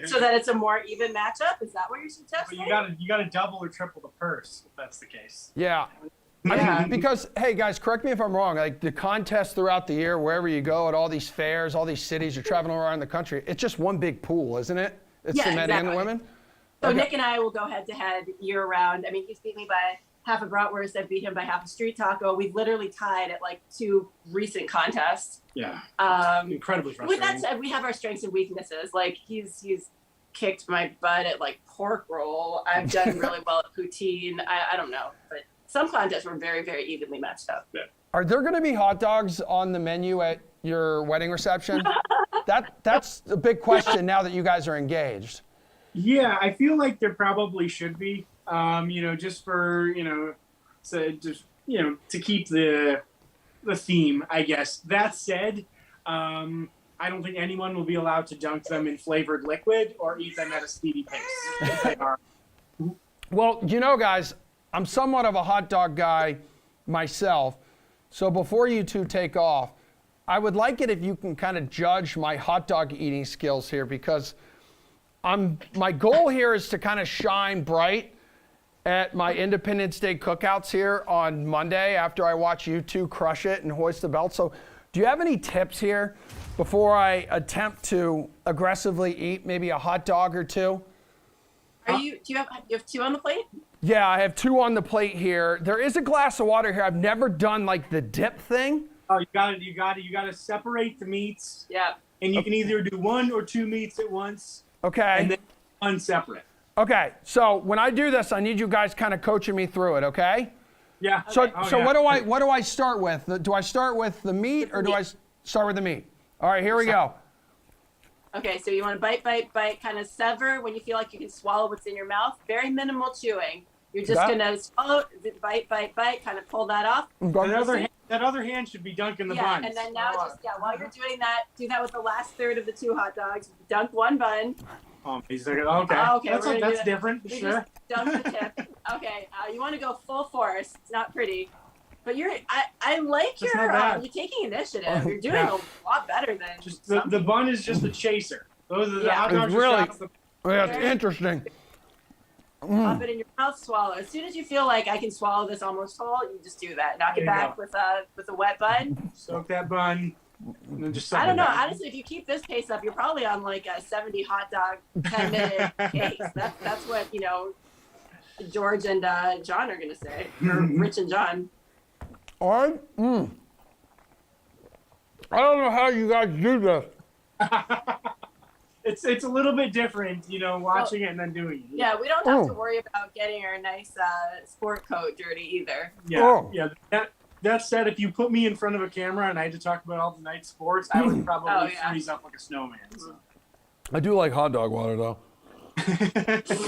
so that it's a more even matchup? Is that what you're suggesting? But you gotta double or triple the purse if that's the case. Yeah. I mean, because, hey, guys, correct me if I'm wrong. Like, the contests throughout the year, wherever you go, at all these fairs, all these cities, you're traveling around the country, it's just one big pool, isn't it? It's the men and the women? So Nick and I will go head-to-head year-round. I mean, he's beat me by half a bratwurst. I've beat him by half a street taco. We've literally tied at, like, 2 recent contests. Yeah. Incredibly frustrating. With that said, we have our strengths and weaknesses. Like, he's kicked my butt at, like, pork roll. I've done really well at poutine. I don't know, but some contests were very, very evenly matched up. Yeah. Are there going to be hot dogs on the menu at your wedding reception? That's a big question now that you guys are engaged. Yeah, I feel like there probably should be. Just for to keep the theme, I guess. That said, I don't think anyone will be allowed to dunk them in flavored liquid or eat them at a speedy pace. Well, guys, I'm somewhat of a hot dog guy myself. So before you two take off, I would like it if you can kind of judge my hot dog eating skills here, because my goal here is to kind of shine bright at my Independence Day cookouts here on Monday after I watch you two crush it and hoist the belt. So do you have any tips here before I attempt to aggressively eat maybe a hot dog or two? Do you have 2 on the plate? Yeah, I have 2 on the plate here. There is a glass of water here. I've never done like the dip thing. Oh, you gotta separate the meats. Yeah. And you can either do 1 or 2 meats at once. Okay. And then one separate. Okay, so when I do this, I need you guys kind of coaching me through it, okay? Yeah. So, Oh, so yeah. what do I start with? Do I start with the meat or do I start with the meat? All right, here we go. Okay, so you want to bite, kind of sever when you feel like you can swallow what's in your mouth. Very minimal chewing. You're just going to swallow, bite, kind of pull that off. That other hand should be dunking the bun. And then now while you're doing that, do that with the last third of the 2 hot dogs. Dunk 1 bun. Oh, he's like, okay. Okay, That's different. You Sure. just dunk the tip. Okay, you want to go full force. It's not pretty. But I like you're taking initiative. You're doing a lot better than Just the bun is just a chaser. Those are the Yeah. hot dogs. It's really- are shots. Yeah, it's interesting. Pop it in your mouth, swallow. As soon as you feel like I can swallow this almost whole, you just do that. Knock it There you back with a wet bun. Soak that bun. And then just suck I don't it know. down. Honestly, if you keep this pace up, you're probably on like a 70 hot dog 10-minute pace. That's what George and John are gonna say, or Rich and John. I don't know how you guys do this. It's a little bit different, watching it and then doing it. Yeah, we don't have to worry about getting our nice sport coat dirty either. Yeah. That said, if you put me in front of a camera and I had to talk about all the night sports, I would probably freeze up like a snowman. So. I do like hot dog water though.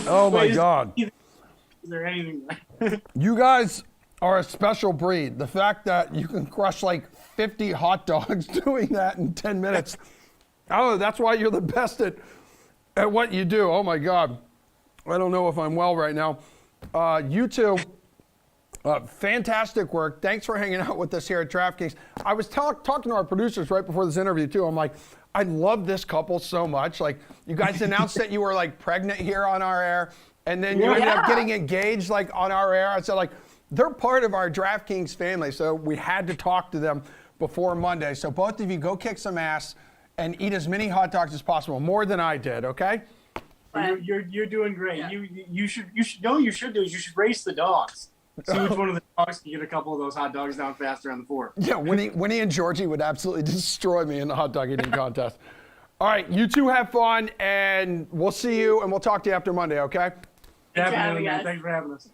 Oh my God. Is there anything? You guys are a special breed. The fact that you can crush like 50 hot dogs doing that in 10 minutes. Oh, that's why you're the best at what you do. Oh my God. I don't know if I'm well right now. You two, fantastic work. Thanks for hanging out with us here at DraftKings. I was talking to our producers right before this interview too. I'm like, I love this couple so much. Like, you guys announced that you were like pregnant here on our air, and then you ended up getting engaged like on our air. I said like, they're part of our DraftKings family, so we had to talk to them before Monday. So both of you go kick some ass and eat as many hot dogs as possible, more than I did, okay? You're doing great. Yeah. You should you should race the dogs. See which one of the dogs can get a couple of those hot dogs down faster on the 4. Yeah, Winnie and Georgie would absolutely destroy me in the hot dog eating contest. All right, you two have fun, and we'll see you, and we'll talk to you after Monday, okay? Definitely, having man. us. Thanks for having us.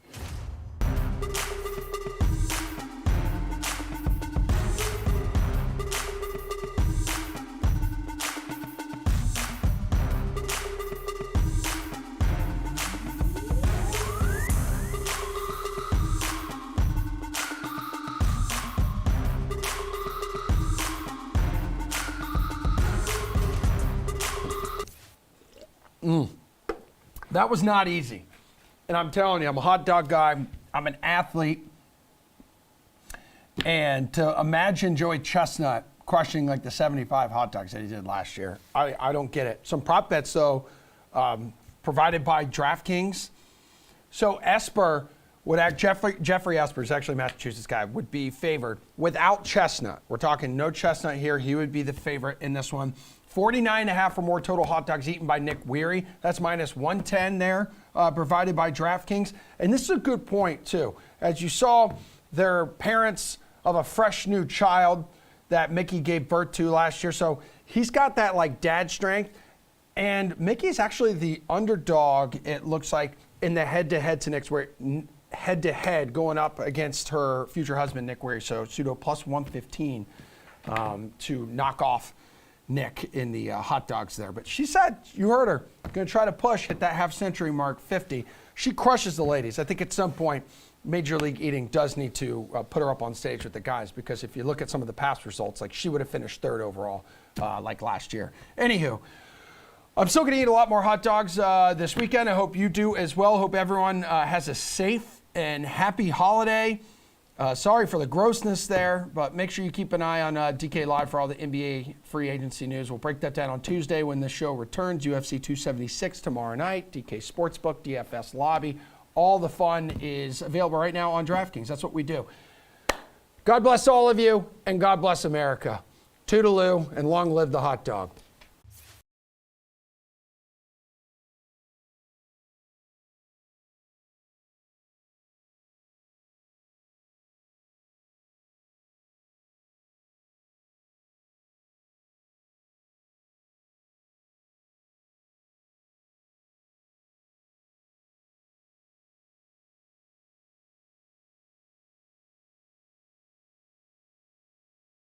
That was not easy. And I'm telling you, I'm a hot dog guy. I'm an athlete. And to imagine Joey Chestnut crushing like the 75 hot dogs that he did last year, I don't get it. Some prop bets, though, provided by DraftKings. So Esper would act, Jeffrey Esper is actually a Massachusetts guy, would be favored without Chestnut. We're talking no Chestnut here. He would be the favorite in this one. 49.5 or more total hot dogs eaten by Nick Weary. That's minus 110 there, provided by DraftKings. And this is a good point, too. As you saw, they're parents of a fresh new child that Mickey gave birth to last year. So he's got that, like, dad strength. And Mickey's actually the underdog, it looks like, in the head-to-head to Nick's Weary. Head-to-head going up against her future husband, Nick Weary. So pseudo plus 115 to knock off Nick in the hot dogs there. But she said, you heard her, going to try to push, hit that half-century mark, 50. She crushes the ladies. I think at some point, Major League Eating does need to put her up on stage with the guys, because if you look at some of the past results, like she would have finished 3rd overall like last year. Anywho, I'm still going to eat a lot more hot dogs this weekend. I hope you do as well. Hope everyone has a safe and happy holiday. Sorry for the grossness there, but make sure you keep an eye on DK Live for all the NBA free agency news. We'll break that down on Tuesday when the show returns. UFC 276 tomorrow night, DK Sportsbook, DFS Lobby. All the fun is available right now on DraftKings. That's what we do. God bless all of you, and God bless America. Toodaloo, and long live the hot dog.